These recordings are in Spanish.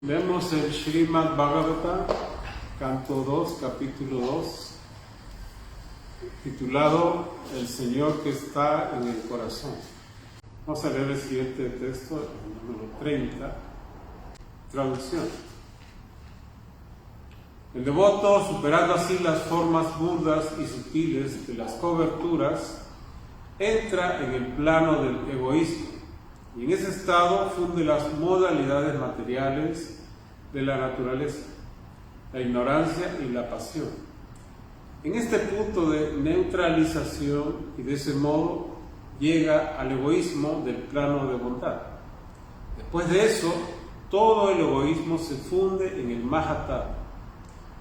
Vemos el Srimad Bhagavatam, canto 2, capítulo 2, titulado El Señor que está en el corazón. Vamos a leer el siguiente texto, el número 30, traducción. El devoto, superando así las formas burdas y sutiles de las coberturas, entra en el plano del egoísmo y en ese estado funde las modalidades materiales de la naturaleza, la ignorancia y la pasión. En este punto de neutralización y de ese modo llega al egoísmo del plano de bondad. Después de eso, todo el egoísmo se funde en el Mahatma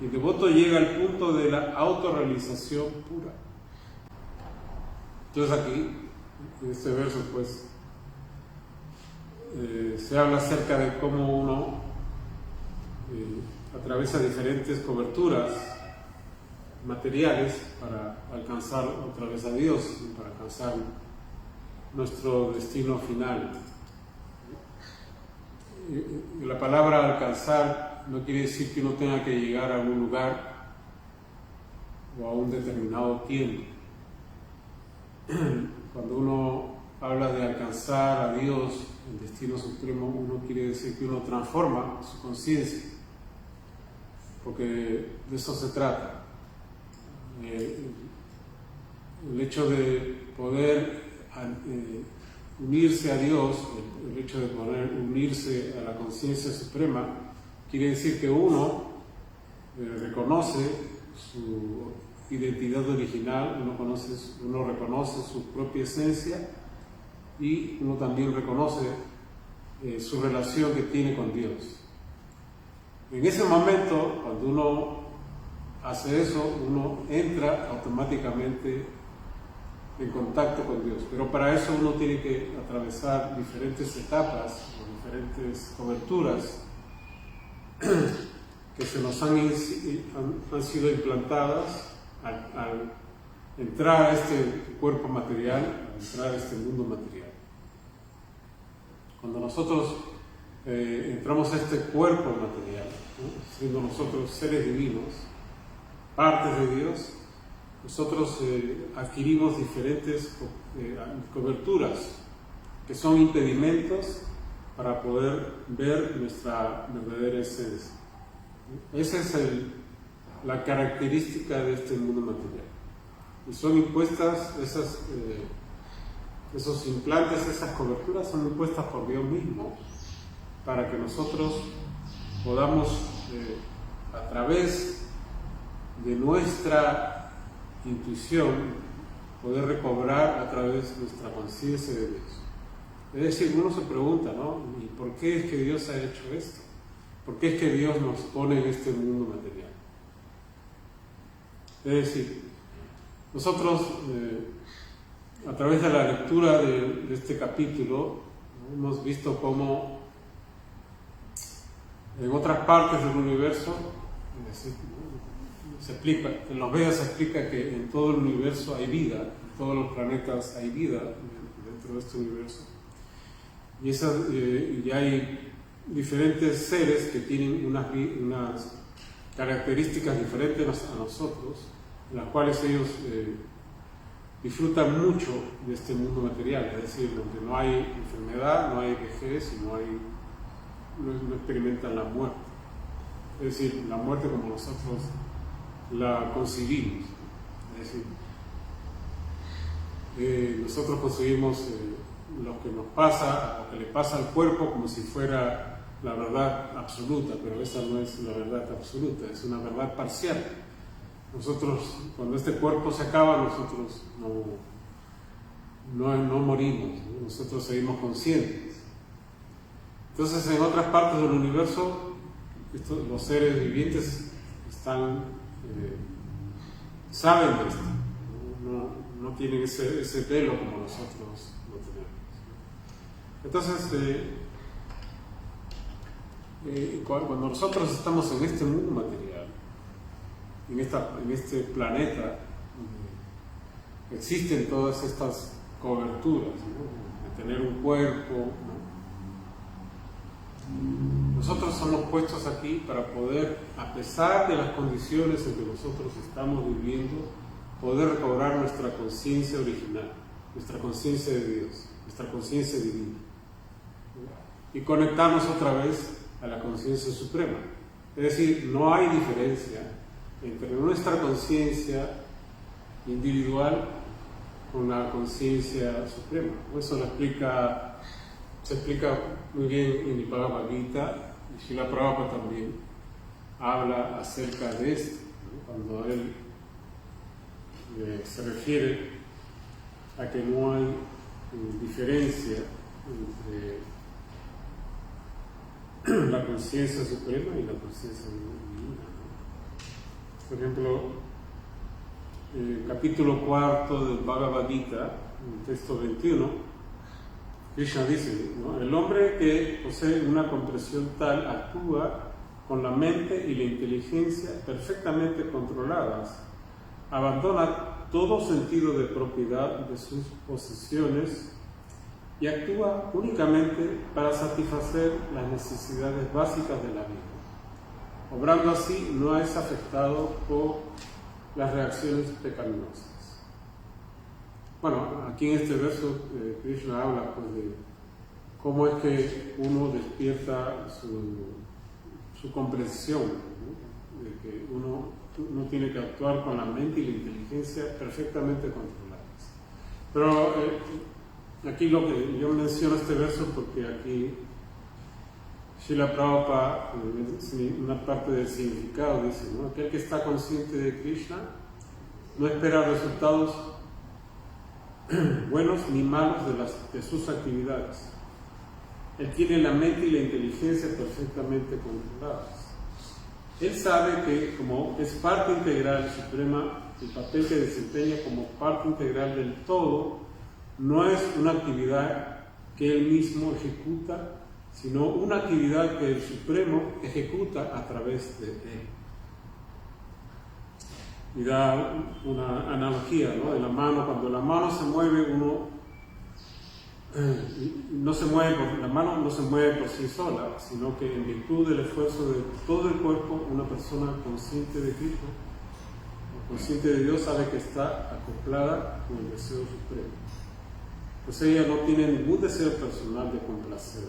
y el devoto llega al punto de la autorrealización pura. Entonces aquí, en este verso, pues, se habla acerca de cómo uno atraviesa diferentes coberturas materiales para alcanzar otra vez a Dios, para alcanzar nuestro destino final. Y la palabra alcanzar no quiere decir que uno tenga que llegar a un lugar o a un determinado tiempo. Cuando uno habla de alcanzar a Dios, el destino supremo, uno quiere decir que uno transforma su conciencia, porque de eso se trata. El hecho de poder unirse a Dios, el hecho de poder unirse a la conciencia suprema, quiere decir que uno reconoce su identidad original, uno reconoce su propia esencia y uno también reconoce su relación que tiene con Dios. En ese momento, cuando uno hace eso, uno entra automáticamente en contacto con Dios, pero para eso uno tiene que atravesar diferentes etapas o diferentes coberturas que se nos han sido implantadas al entrar a este cuerpo material, al entrar a este mundo material. Cuando nosotros entramos a este cuerpo material, ¿no?, siendo nosotros seres divinos, partes de Dios, nosotros adquirimos diferentes coberturas que son impedimentos para poder ver nuestra verdadera esencia. Esa es la característica de este mundo material. Y son impuestas esos implantes, esas coberturas son impuestas por Dios mismo para que nosotros podamos, a través de nuestra intuición, poder recobrar a través de nuestra conciencia de Dios. Es decir, uno se pregunta, ¿no? ¿Y por qué es que Dios ha hecho esto? ¿Por qué es que Dios nos pone en este mundo material? Es decir, nosotros, a través de la lectura de este capítulo, hemos visto cómo en otras partes del universo, se explica, en los Vedas se explica que en todo el universo hay vida, en todos los planetas hay vida dentro de este universo. Y hay diferentes seres que tienen unas características diferentes a nosotros, en las cuales ellos disfrutan mucho de este mundo material, es decir, donde no hay enfermedad, no hay vejez y no experimentan la muerte. Es decir, la muerte como nosotros la concebimos. Es decir, nosotros concebimos lo que nos pasa, lo que le pasa al cuerpo como si fuera la verdad absoluta, pero esa no es la verdad absoluta, es una verdad parcial. Nosotros, cuando este cuerpo se acaba, nosotros no morimos, ¿no? Nosotros seguimos conscientes. Entonces, en otras partes del universo, los seres vivientes saben de esto, no tienen ese velo como nosotros lo tenemos. Entonces, cuando nosotros estamos en este mundo material, en este planeta, existen todas estas coberturas, ¿no?, de tener un cuerpo, ¿no?, nosotros somos puestos aquí para poder, a pesar de las condiciones en que nosotros estamos viviendo, poder recobrar nuestra conciencia original, nuestra conciencia de Dios, nuestra conciencia divina, y conectarnos otra vez a la conciencia suprema. Es decir, no hay diferencia entre nuestra conciencia individual con la conciencia suprema. Eso se explica muy bien en el Bhagavad Gita, y Srila Prabhupada también habla acerca de esto, ¿no? Cuando él se refiere a que no hay diferencia entre la conciencia suprema y la conciencia divina, ¿no? Por ejemplo, el capítulo 4 del Bhagavad Gita, en el texto 21, Krishna dice, ¿no? El hombre que posee una comprensión tal actúa con la mente y la inteligencia perfectamente controladas, abandona todo sentido de propiedad de sus posesiones y actúa únicamente para satisfacer las necesidades básicas de la vida. Obrando así, no es afectado por las reacciones pecaminosas. Bueno, aquí en este verso Krishna habla pues, de cómo es que uno despierta su comprensión, ¿no? De que uno tiene que actuar con la mente y la inteligencia perfectamente controladas. Pero aquí lo que yo menciono este verso porque aquí Srila Prabhupada, una parte del significado dice, ¿no? Aquel que está consciente de Krishna no espera resultados buenos ni malos de sus actividades. Él tiene la mente y la inteligencia perfectamente controladas. Él sabe que como es parte integral suprema, el papel que desempeña como parte integral del todo no es una actividad que él mismo ejecuta, sino una actividad que el Supremo ejecuta a través de él. Y da una analogía, ¿no? De la mano, cuando la mano se mueve, la mano no se mueve por sí sola, sino que en virtud del esfuerzo de todo el cuerpo, una persona consciente de Cristo, o consciente de Dios, sabe que está acoplada con el deseo supremo. Pues ella no tiene ningún deseo personal de complacer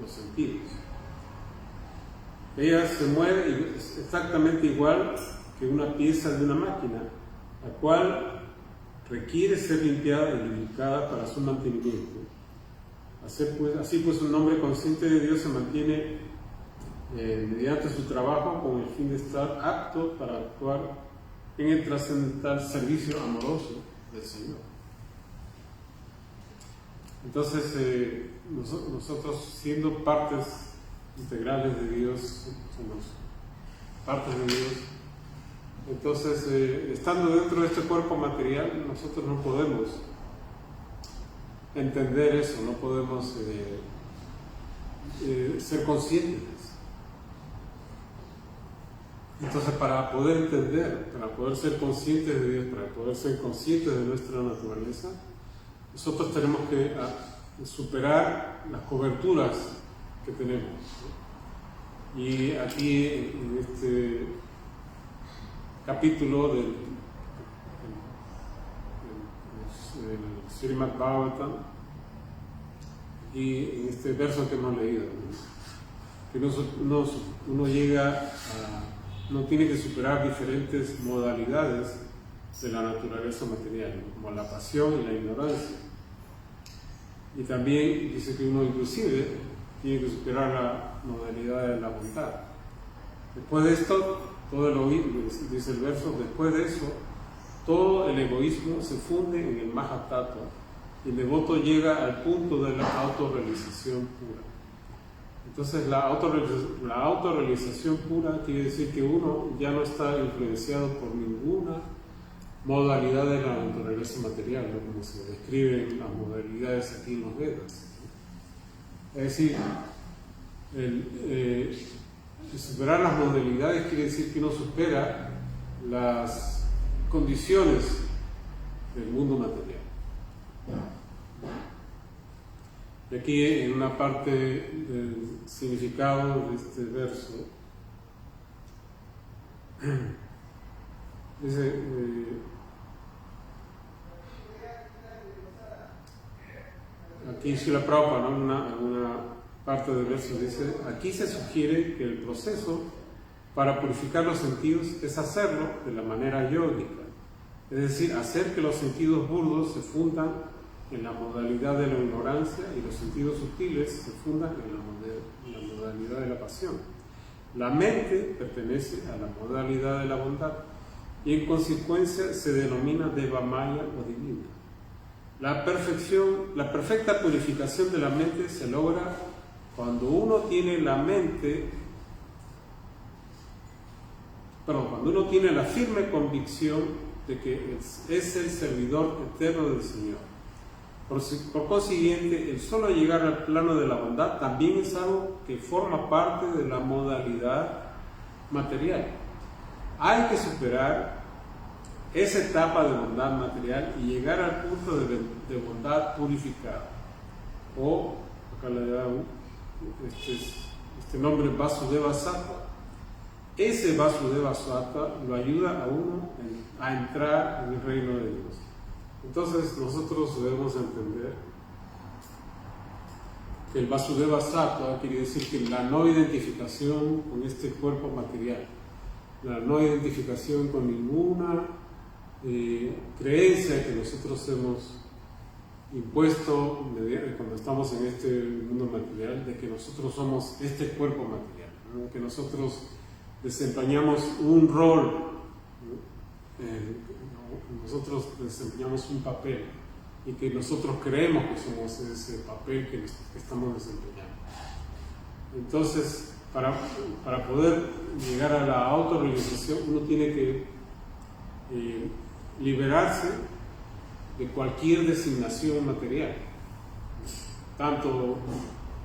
los sentidos. Ella se mueve exactamente igual que una pieza de una máquina, la cual requiere ser limpiada y lubricada para su mantenimiento. Así pues un hombre consciente de Dios se mantiene mediante su trabajo con el fin de estar apto para actuar en el trascendental servicio amoroso del Señor. Entonces nosotros siendo partes integrales de Dios, somos partes de Dios. Entonces, estando dentro de este cuerpo material, nosotros no podemos entender eso, no podemos ser conscientes de eso. Entonces, para poder entender, para poder ser conscientes de Dios, para poder ser conscientes de nuestra naturaleza, nosotros tenemos que superar las coberturas que tenemos, ¿no? Y aquí en este capítulo del Srimad Bhagavatam y en este verso que hemos leído, ¿no? Que uno llega no tiene que superar diferentes modalidades de la naturaleza material, ¿no? Como la pasión y la ignorancia. Y también dice que uno inclusive tiene que superar la modalidad de la bondad. Después de esto, todo el egoísmo, dice el verso, después de eso, todo el egoísmo se funde en el Mahatattva y el devoto llega al punto de la autorrealización pura. Entonces la autorrealización pura quiere decir que uno ya no está influenciado por ninguna modalidad de la naturaleza material, ¿no? Como se describen las modalidades aquí en los Vedas. Es decir, superar las modalidades quiere decir que uno supera las condiciones del mundo material. Aquí en una parte del significado de este verso, dice, aquí Srila Prabhupada, ¿no? Una parte del verso dice, aquí se sugiere que el proceso para purificar los sentidos es hacerlo de la manera yógica, es decir, hacer que los sentidos burdos se fundan en la modalidad de la ignorancia y los sentidos sutiles se fundan en la modalidad de la pasión. La mente pertenece a la modalidad de la bondad y en consecuencia se denomina Devamaya o divina. La perfecta purificación de la mente se logra cuando uno tiene la firme convicción de que es el servidor eterno del Señor. Por consiguiente, el solo llegar al plano de la bondad también es algo que forma parte de la modalidad material. Hay que superar esa etapa de bondad material y llegar al punto de bondad purificada. O, acá le da este nombre Vasudeva Sattva. Ese Vasudeva Sattva lo ayuda a uno a entrar en el reino de Dios. Entonces nosotros debemos entender que el Vasudeva Sattva quiere decir que la no identificación con este cuerpo material, la no identificación con ninguna creencia que nosotros hemos impuesto cuando estamos en este mundo material, de que nosotros somos este cuerpo material, ¿no? Que nosotros desempeñamos un rol, ¿no? Nosotros desempeñamos un papel y que nosotros creemos que somos ese papel que estamos desempeñando. Entonces, para poder llegar a la autorrealización, uno tiene que liberarse de cualquier designación material, tanto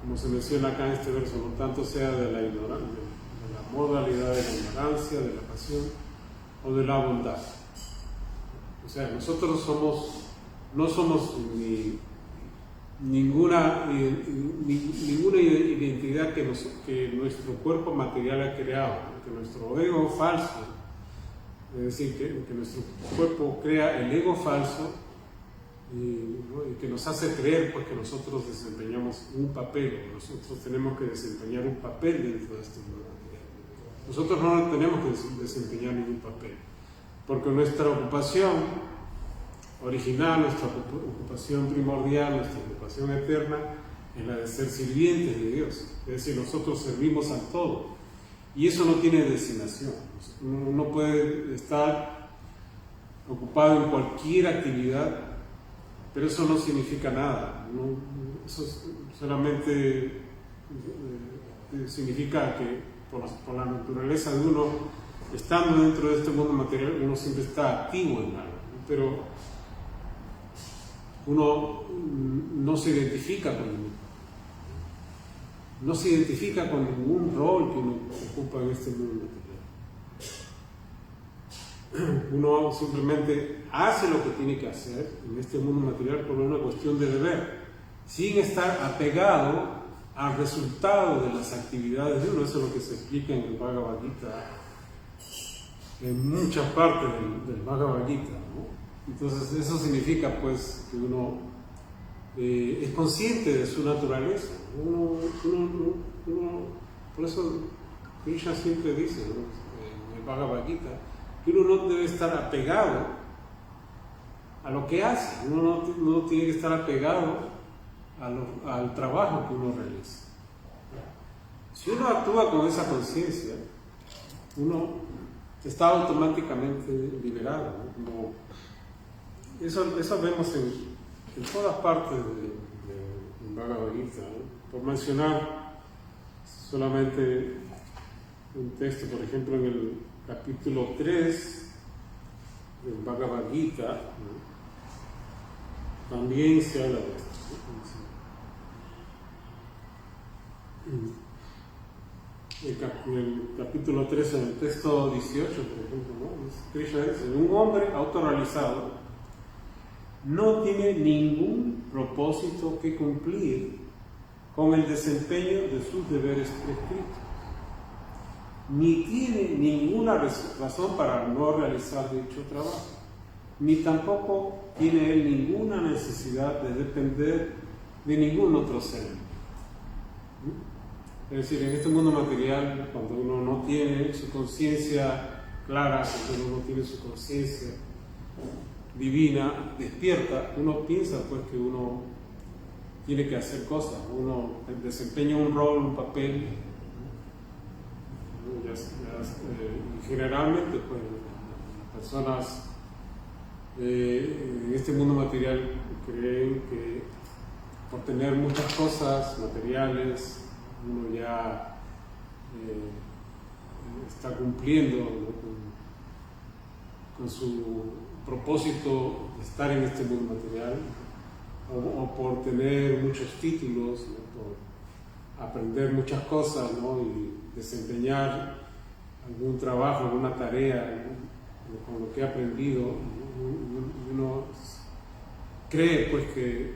como se menciona acá en este verso, no tanto sea de la ignorancia, de la modalidad de la ignorancia, de la pasión o de la bondad. O sea, nosotros no somos ninguna identidad que nuestro cuerpo material ha creado, que nuestro ego falso, es decir, que nuestro cuerpo crea el ego falso y que nos hace creer pues, que nosotros desempeñamos un papel, o nosotros tenemos que desempeñar un papel dentro de este mundo material. Nosotros no tenemos que desempeñar ningún papel, porque nuestra ocupación original, nuestra ocupación primordial, nuestra ocupación eterna es la de ser sirvientes de Dios, es decir, nosotros servimos al todo, y eso no tiene designación. Uno puede estar ocupado en cualquier actividad, pero eso no significa nada, ¿no? Eso solamente significa que por la naturaleza de uno, estando dentro de este mundo material, uno siempre está activo en algo, ¿no? Pero uno no se identifica con ningún rol que uno ocupa en este mundo material. Uno simplemente hace lo que tiene que hacer en este mundo material por una cuestión de deber, sin estar apegado al resultado de las actividades de uno. Eso es lo que se explica en el Bhagavad Gita, en muchas partes del Bhagavad Gita, ¿no? Entonces eso significa pues que uno es consciente de su naturaleza. Por eso Krishna siempre dice, ¿no? En el Bhagavad Gita, que uno no debe estar apegado a lo que hace, uno no tiene que estar apegado al trabajo que uno realiza. Si uno actúa con esa conciencia, uno está automáticamente liberado, ¿no? Eso vemos en todas partes del Bhagavad Gita, ¿no? Por mencionar solamente un texto, por ejemplo, en el capítulo 3 del Bhagavad Gita, ¿no? También se habla de esto, ¿no? En el capítulo 3, en el texto 18, por ejemplo, ¿no? Krishna dice: un hombre autorrealizado no tiene ningún propósito que cumplir con el desempeño de sus deberes prescritos, ni tiene ninguna razón para no realizar dicho trabajo, ni tampoco tiene él ninguna necesidad de depender de ningún otro ser. Es decir, en este mundo material, cuando uno no tiene su conciencia clara, cuando uno no tiene su conciencia divina, despierta, uno piensa pues que uno tiene que hacer cosas, uno desempeña un rol, un papel, y generalmente pues las personas en este mundo material creen que por tener muchas cosas materiales uno ya está cumpliendo, ¿no?, con su propósito de estar en este mundo material, o por tener muchos títulos, ¿no?, por aprender muchas cosas, ¿no?, y desempeñar algún trabajo, alguna tarea, ¿no?, con lo que ha aprendido. Uno cree pues que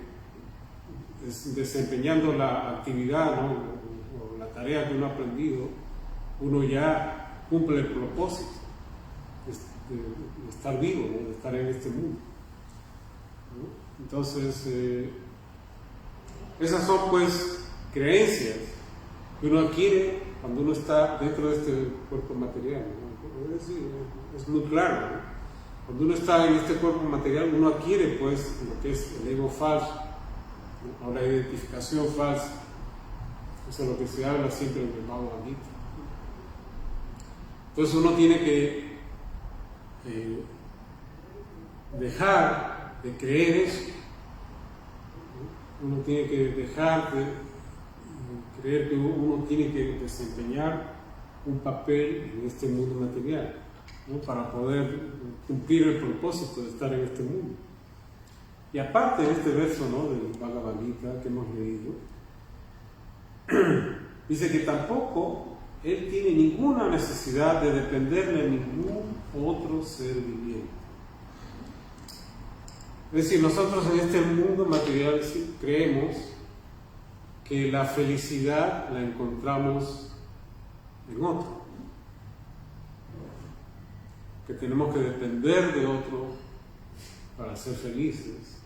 desempeñando la actividad, ¿no?, o la tarea que uno ha aprendido, uno ya cumple el propósito de estar vivo, ¿no?, de estar en este mundo, ¿no? Entonces, esas son pues creencias que uno adquiere cuando uno está dentro de este cuerpo material, ¿no? Es muy claro, ¿no? Cuando uno está en este cuerpo material, uno adquiere pues lo que es el ego falso, ¿no?, o la identificación falsa. Eso es lo que se habla siempre en el Bhagavad Gita. Entonces uno tiene que dejar de creer eso, ¿no? Uno tiene que dejar de creer que uno tiene que desempeñar un papel en este mundo material, ¿no?, para poder cumplir el propósito de estar en este mundo. Y aparte de este verso, ¿no?, del Bhagavad Gita que hemos leído, dice que tampoco él tiene ninguna necesidad de depender de ningún otro ser viviente. Es decir, nosotros en este mundo material creemos que la felicidad la encontramos en otro, que tenemos que depender de otro para ser felices,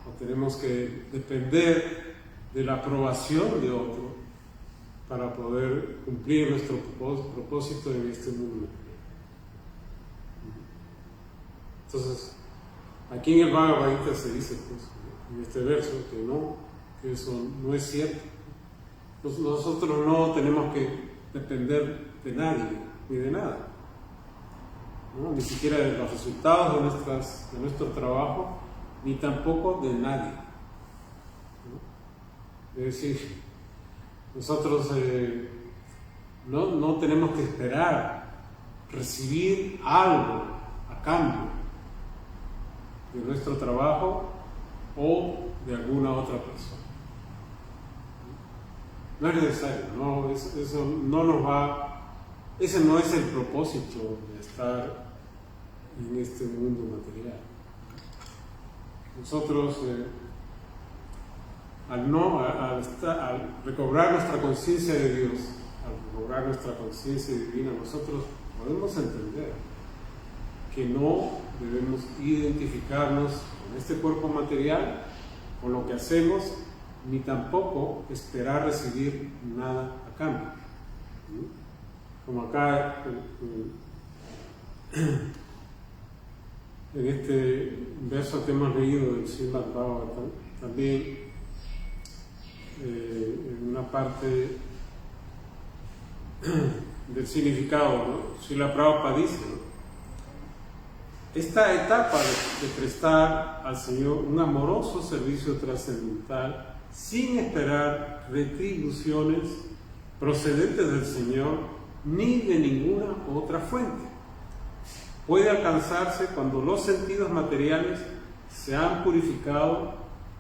o tenemos que depender de la aprobación de otro para poder cumplir nuestro propósito en este mundo. Entonces, aquí en el Bhagavad Gita se dice, pues, en este verso, que eso no es cierto. Nosotros no tenemos que depender de nadie ni de nada, ¿no?, ni siquiera de los resultados de nuestro trabajo, ni tampoco de nadie, ¿no? Es decir, nosotros no tenemos que esperar recibir algo a cambio de nuestro trabajo o de alguna otra persona. No es necesario, no, eso no nos va, ese no es el propósito de estar en este mundo material. Nosotros, al recobrar nuestra conciencia de Dios, al recobrar nuestra conciencia divina, nosotros podemos entender que no debemos identificarnos con este cuerpo material, con lo que hacemos, ni tampoco esperar recibir nada a cambio. Como acá en este verso que hemos leído del Srimad Bhagavatam, también en una parte del significado, ¿no?, Srila Prabhupada dice, ¿no?, esta etapa de prestar al Señor un amoroso servicio trascendental sin esperar retribuciones procedentes del Señor ni de ninguna otra fuente puede alcanzarse cuando los sentidos materiales se han purificado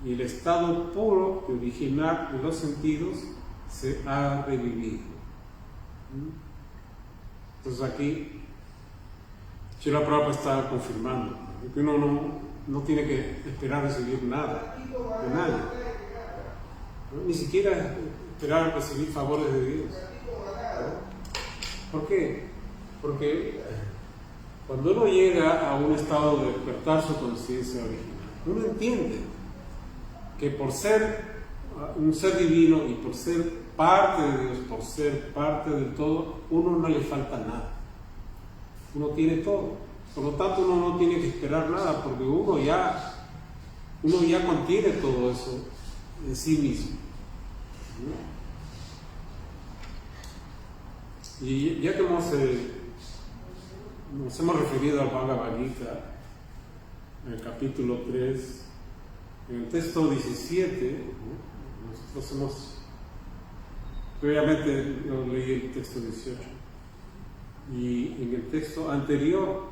y el estado puro y original de los sentidos se ha revivido. Entonces aquí Srila Prabhupada está confirmando que uno no tiene que esperar recibir nada de nadie, ¿no? Ni siquiera esperar recibir favores de Dios. ¿Por qué? Porque cuando uno llega a un estado de despertar su conciencia original, uno entiende que por ser un ser divino y por ser parte de Dios, por ser parte del todo, uno no le falta nada. Uno tiene todo. Por lo tanto, uno no tiene que esperar nada porque uno ya contiene todo eso en sí mismo. Y ya que nos hemos referido al Bhagavad Gita, en el capítulo 3, en el texto 17, nosotros previamente yo leí el texto 18, y en el texto anterior,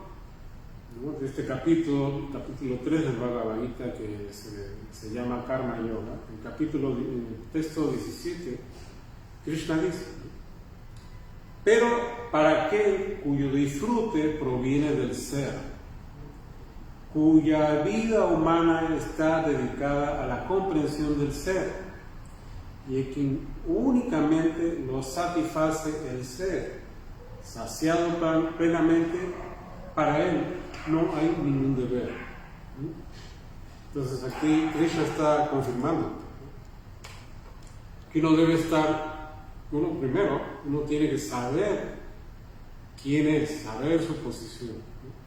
¿no?, de este capítulo 3 del Bhagavad Gita, que se llama Karma Yoga, en el texto 17, Krishna dice: pero para aquel cuyo disfrute proviene del ser, cuya vida humana está dedicada a la comprensión del ser, y a quien únicamente lo satisface el ser, saciado plenamente, para él no hay ningún deber. Entonces aquí Krishna está confirmando que uno debe estar, uno tiene que saber quién es, saber su posición,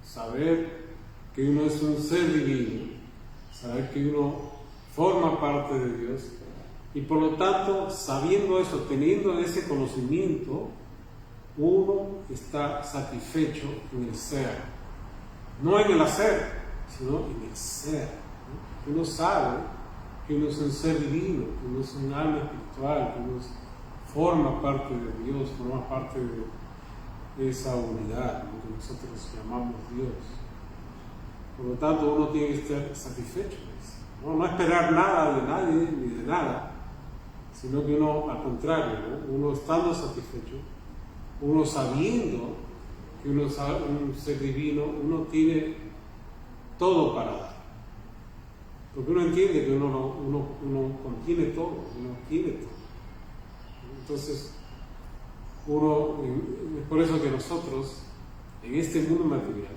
saber que uno es un ser divino, saber que uno forma parte de Dios, y por lo tanto, sabiendo eso, teniendo ese conocimiento, uno está satisfecho en el ser, no en el hacer, sino en el ser. Uno sabe que uno es un ser divino, que uno es un alma espiritual, que uno forma parte de Dios, forma parte de esa unidad, lo que nosotros llamamos Dios. Por lo tanto, uno tiene que estar satisfecho, no esperar nada de nadie ni de nada, sino que uno, al contrario, ¿no?, uno estando satisfecho, uno sabiendo que uno es un ser divino, uno tiene todo para dar. Porque uno entiende que uno contiene todo, uno tiene todo. Entonces, es por eso que nosotros, en este mundo material,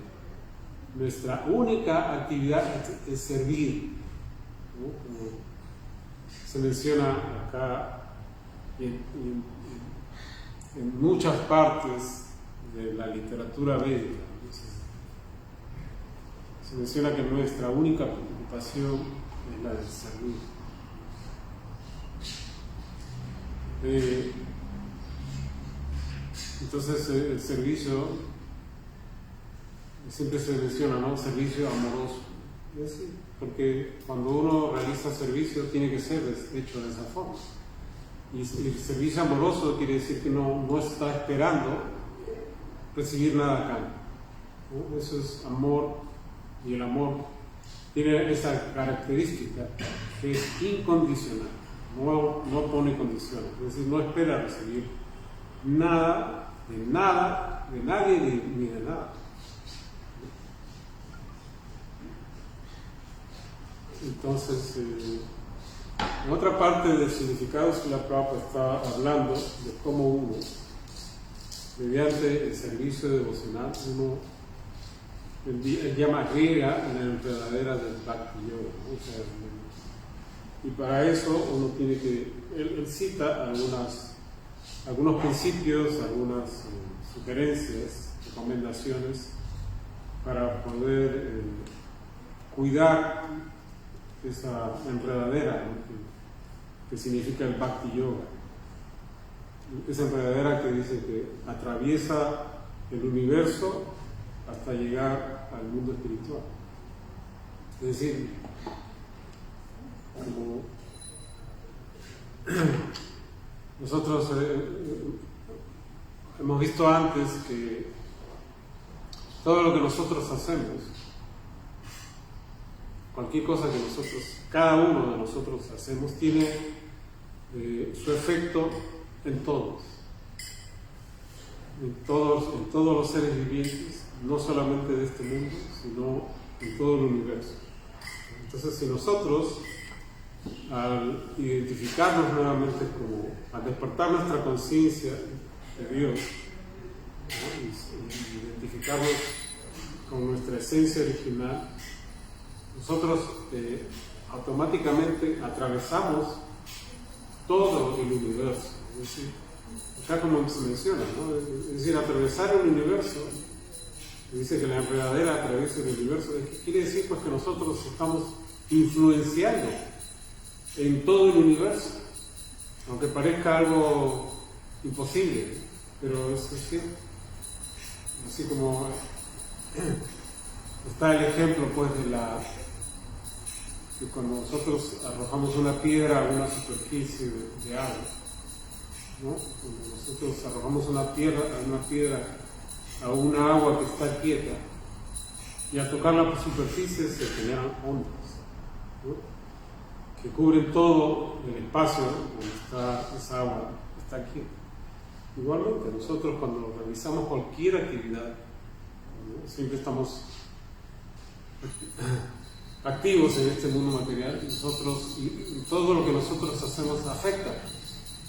nuestra única actividad es servir, ¿no? Como se menciona acá en muchas partes de la literatura védica. Se menciona que nuestra única preocupación es la del servir. Entonces el servicio, siempre se menciona, ¿no?, servicio amoroso. Es decir, porque cuando uno realiza servicio tiene que ser hecho de esa forma. Y el servicio amoroso quiere decir que no está esperando recibir nada a cambio, ¿no? Eso es amor, y el amor tiene esa característica que es incondicional, no pone condiciones, es decir, no espera recibir nada, de nadie ni de nada. Entonces, en otra parte del significado, Srila Prabhupada está hablando de cómo uno, mediante el servicio devocional, él llama riega en la enredadera del Bhakti Yoga, ¿no? O sea, y para eso uno tiene que, él cita algunos principios, algunas sugerencias, recomendaciones para poder cuidar esa enredadera, ¿no?, que significa el Bhakti Yoga. Esa enredadera que dice que atraviesa el universo hasta llegar al mundo espiritual. Es decir, como nosotros hemos visto antes que todo lo que nosotros hacemos, cualquier cosa que cada uno de nosotros hacemos, tiene su efecto en todos los seres vivientes, no solamente de este mundo, sino en todo el universo. Entonces, si nosotros al identificarnos nuevamente al despertar nuestra conciencia de Dios, ¿no? y identificarnos con nuestra esencia original, nosotros automáticamente atravesamos todo el universo. Es decir, acá como se menciona, ¿no? Es decir, atravesar el universo, dice que la enredadera atraviesa el universo, quiere decir pues que nosotros estamos influenciando en todo el universo, aunque parezca algo imposible, pero eso es cierto. Así como está el ejemplo pues de cuando nosotros arrojamos una piedra a una superficie de agua, ¿no? Cuando nosotros arrojamos una piedra a una agua que está quieta, y al tocar la superficie se generan ondas, ¿no? Que cubren todo el espacio donde está esa agua que está quieta. Igualmente, nosotros cuando realizamos cualquier actividad, ¿no? Siempre estamos activos en este mundo material, y todo lo que nosotros hacemos afecta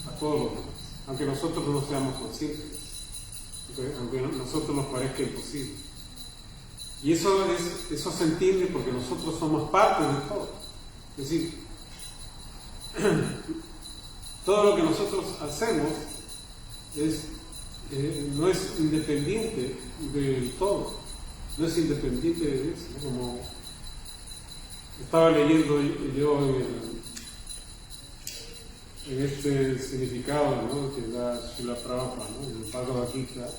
a todos los demás, aunque nosotros no seamos conscientes, aunque a nosotros nos parezca imposible. Y eso se entiende porque nosotros somos parte de todo. Es decir, todo lo que nosotros hacemos no es independiente del todo, no es independiente de eso, ¿no? Como estaba leyendo yo en este significado, ¿no? Que da Srila Prabhupada, ¿no? En el Bhagavad Gita,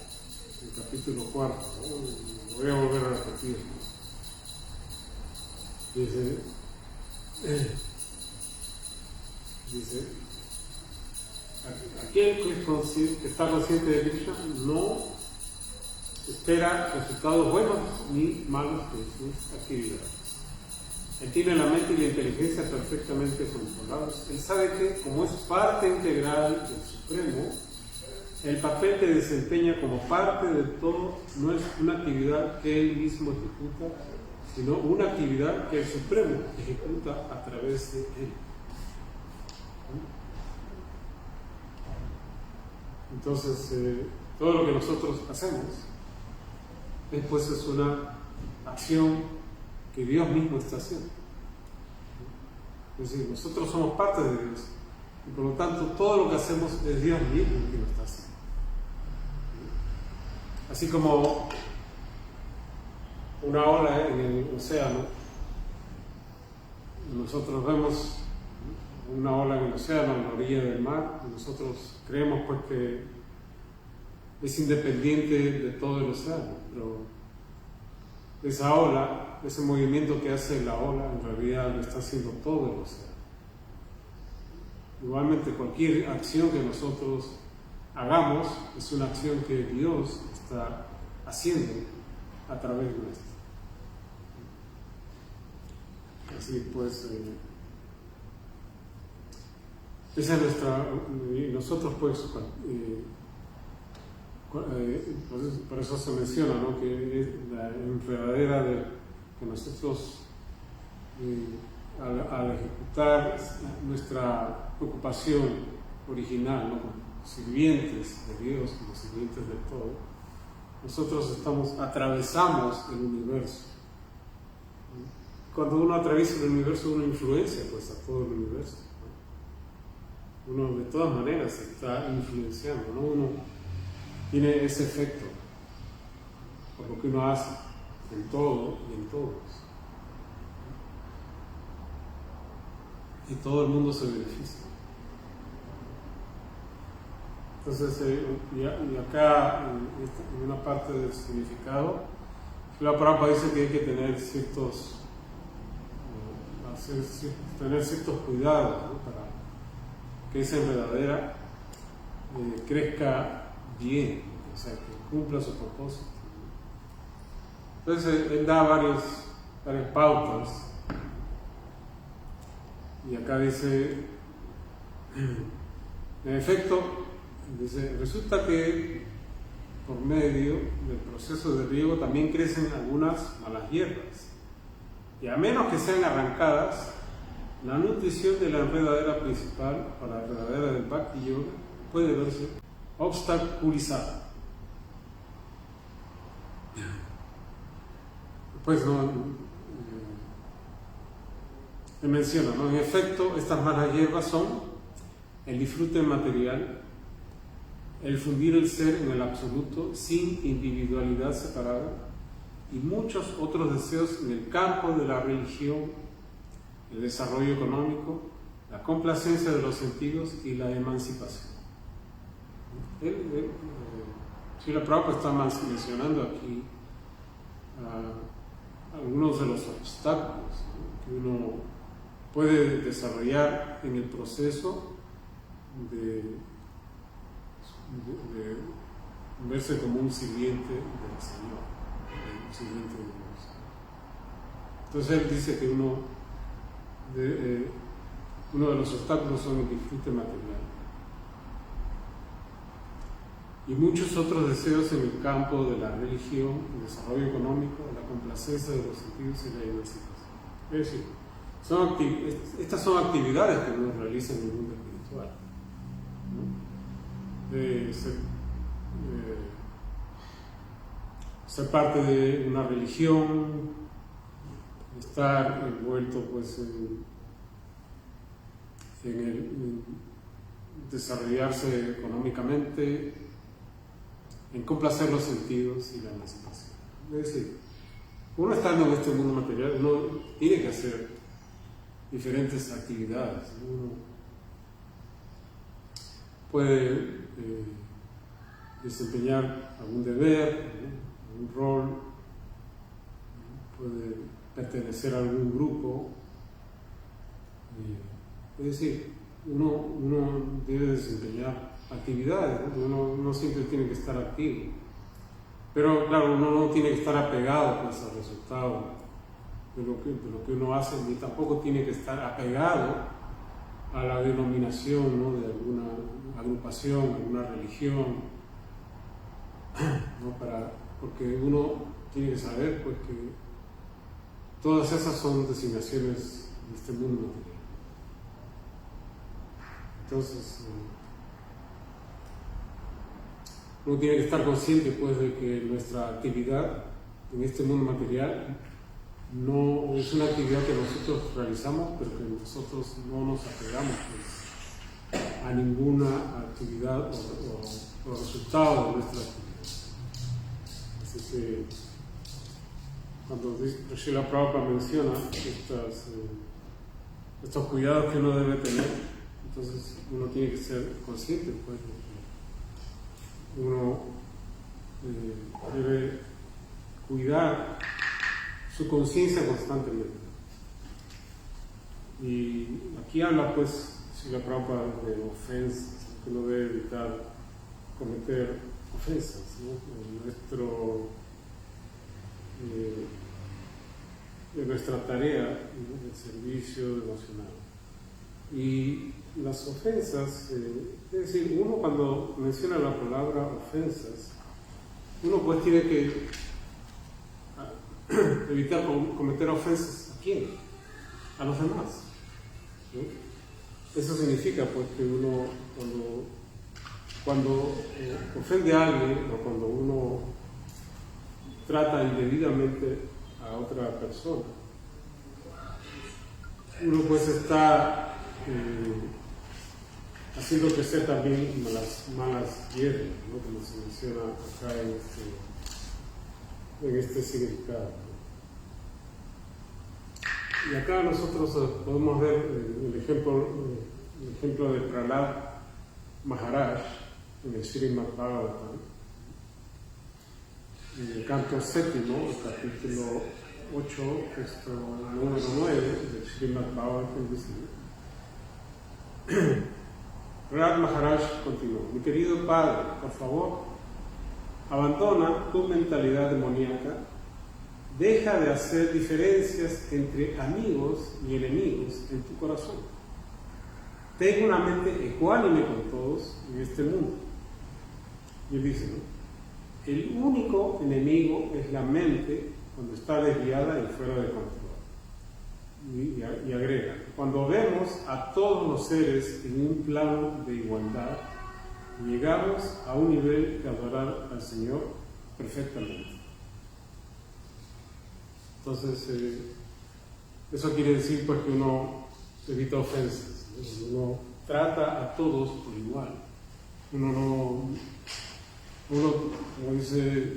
el capítulo 4, ¿no? Voy a volver a repetir, ¿no? Dice, aquel que está consciente de Krishna no espera resultados buenos ni malos de sus actividades. Él tiene la mente y la inteligencia perfectamente controlados. Él sabe que, como es parte integral del Supremo, el papel que desempeña como parte de todo no es una actividad que él mismo ejecuta, sino una actividad que el Supremo ejecuta a través de él. Entonces, todo lo que nosotros hacemos después es una acción que Dios mismo está haciendo. Es decir, nosotros somos parte de Dios y por lo tanto todo lo que hacemos es Dios mismo que lo está haciendo. Así como una ola en el océano, nosotros vemos una ola en el océano, en la orilla del mar, y nosotros creemos pues que es independiente de todo el océano, pero esa ola, ese movimiento que hace la ola, en realidad lo está haciendo todo el océano. Igualmente, cualquier acción que nosotros hagamos es una acción que Dios está haciendo a través nuestro. Así pues, esa es nuestra, y nosotros pues, por eso se menciona, ¿no? Que es la enredadera que nosotros al ejecutar nuestra ocupación original, ¿no? Como sirvientes de Dios, como sirvientes de todo, nosotros atravesamos el universo. Cuando uno atraviesa el universo, uno influencia pues a todo el universo, ¿no? Uno de todas maneras está influenciando, ¿no? Uno tiene ese efecto por lo que uno hace en todo y en todos, y todo el mundo se beneficia. Entonces, y acá en una parte del significado, la Prabhupada dice que hay que tener ciertos cuidados, ¿no? Para que esa enredadera crezca bien, o sea, que cumpla su propósito. Entonces él da varias pautas, y acá dice, en efecto, dice, resulta que por medio del proceso de riego también crecen algunas malas hierbas, y a menos que sean arrancadas, la nutrición de la enredadera principal para la enredadera del Bhakti Yoga puede verse obstaculizada. Pues no, me menciona, ¿no? En efecto, estas malas hierbas son el disfrute material, el fundir el ser en el absoluto sin individualidad separada y muchos otros deseos en el campo de la religión, el desarrollo económico, la complacencia de los sentidos y la emancipación. Srila Prabhupada está mencionando aquí algunos de los obstáculos, ¿no?, que uno puede desarrollar en el proceso de verse como un sirviente del Señor, un sirviente de Dios. Entonces él dice que uno de los obstáculos son el disfrute material y muchos otros deseos en el campo de la religión, el desarrollo económico, la complacencia de los sentidos y la emancipación. Es decir, estas son actividades que uno realiza en el mundo espiritual, ¿no? Ser parte de una religión, estar envuelto pues en desarrollarse económicamente, en complacer los sentidos y la emancipación. Es decir, uno estando en este mundo material, uno tiene que hacer diferentes actividades. Uno puede desempeñar algún deber, algún rol, puede pertenecer a algún grupo. Es decir, uno debe desempeñar actividades, ¿no? Uno siempre tiene que estar activo, pero claro, uno no tiene que estar apegado pues, al resultado de lo que uno hace, ni tampoco tiene que estar apegado a la denominación, ¿no?, de alguna agrupación, alguna religión, ¿no? Porque uno tiene que saber pues, que todas esas son designaciones de este mundo material. Entonces, uno tiene que estar consciente pues, de que nuestra actividad en este mundo material no es una actividad que nosotros realizamos, pero que nosotros no nos apegamos pues, a ninguna actividad o resultado de nuestra actividad. Así que cuando Srila Prabhupada menciona estos cuidados que uno debe tener, entonces uno tiene que ser consciente pues, de que uno debe cuidar su conciencia constantemente. Y aquí habla pues Srila Prabhupada de ofensas, que uno debe evitar cometer ofensas, ¿no? En nuestra tarea, ¿no?, de servicio devocional. Y las ofensas, es decir, uno cuando menciona la palabra ofensas, uno pues tiene que evitar cometer ofensas. ¿A quién? A los demás, ¿no? Eso significa pues que uno cuando ofende a alguien o cuando uno trata indebidamente a otra persona, uno pues está haciendo crecer también las malas hierbas, ¿no?, como se menciona acá en este significado. Y acá nosotros podemos ver el ejemplo de Prahlad Maharaj en el Srimad Bhagavatam, en el canto séptimo, el capítulo 8, texto número 9 del Srimad Bhagavatam, dice: Prahlad Maharaj continuó: mi querido padre, por favor, abandona tu mentalidad demoníaca, deja de hacer diferencias entre amigos y enemigos en tu corazón. Ten una mente ecuánime con todos en este mundo. Y él dice, ¿no?, el único enemigo es la mente cuando está desviada y fuera de control. y agrega, cuando vemos a todos los seres en un plano de igualdad, llegamos a un nivel de adorar al Señor perfectamente. Entonces, eso quiere decir pues que uno evita ofensas, ¿no? Uno trata a todos por igual. Uno, como dice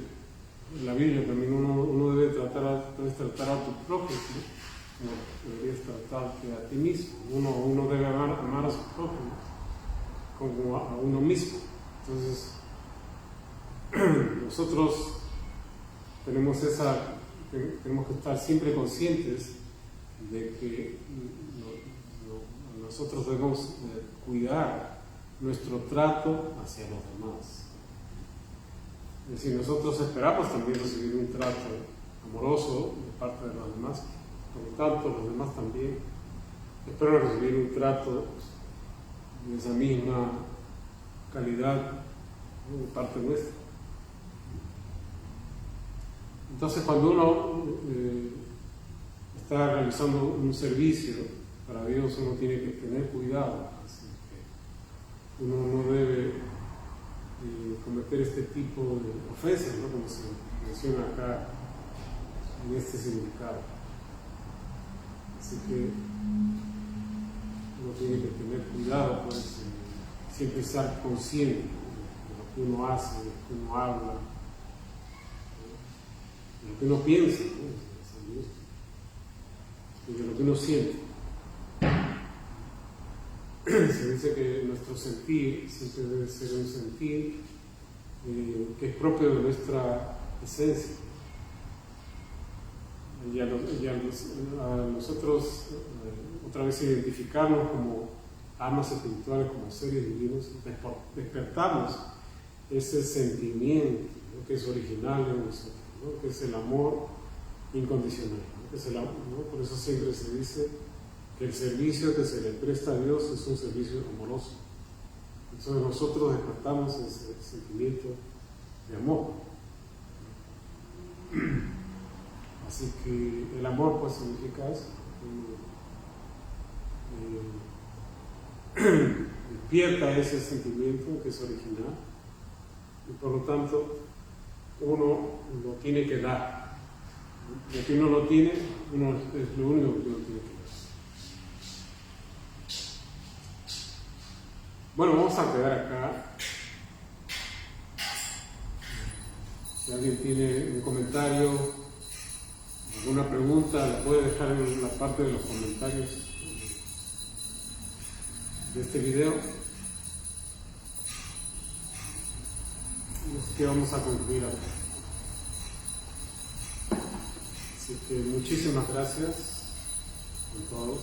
la Biblia, también uno debe tratar a tu propio, ¿no? Como deberías tratarte a ti mismo. Uno debe amar a su prójimo como a uno mismo. Entonces, nosotros tenemos que estar siempre conscientes de que nosotros debemos cuidar nuestro trato hacia los demás. Es decir, nosotros esperamos también recibir un trato amoroso de parte de los demás, por lo tanto los demás también esperan recibir un trato de esa misma calidad, ¿no?, de parte nuestra. Entonces, cuando uno está realizando un servicio para Dios, uno tiene que tener cuidado, así que uno no debe cometer este tipo de ofensas, ¿no?, como se menciona acá en este significado. Así que uno tiene que tener cuidado, pues, siempre estar consciente de lo que uno hace, de lo que uno habla, de lo que uno piensa, ¿no?, y de lo que uno siente. Se dice que nuestro sentir siempre debe ser un sentir que es propio de nuestra esencia. Y a nosotros otra vez identificarnos como almas espirituales, como seres divinos, despertamos ese sentimiento, ¿no?, que es original en nosotros, ¿no?, que es el amor incondicional, ¿no?, que es el amor, ¿no? Por eso siempre se dice que el servicio que se le presta a Dios es un servicio amoroso. Entonces nosotros despertamos ese sentimiento de amor. Así que el amor pues significa eso, despierta ese sentimiento que es original y por lo tanto uno lo tiene que dar. Lo que uno lo tiene, es lo único que uno tiene que dar. Bueno, vamos a quedar acá. Si alguien tiene un comentario, alguna pregunta, la puede dejar en la parte de los comentarios de este video. Así que vamos a concluir ahora. Así que muchísimas gracias a todos.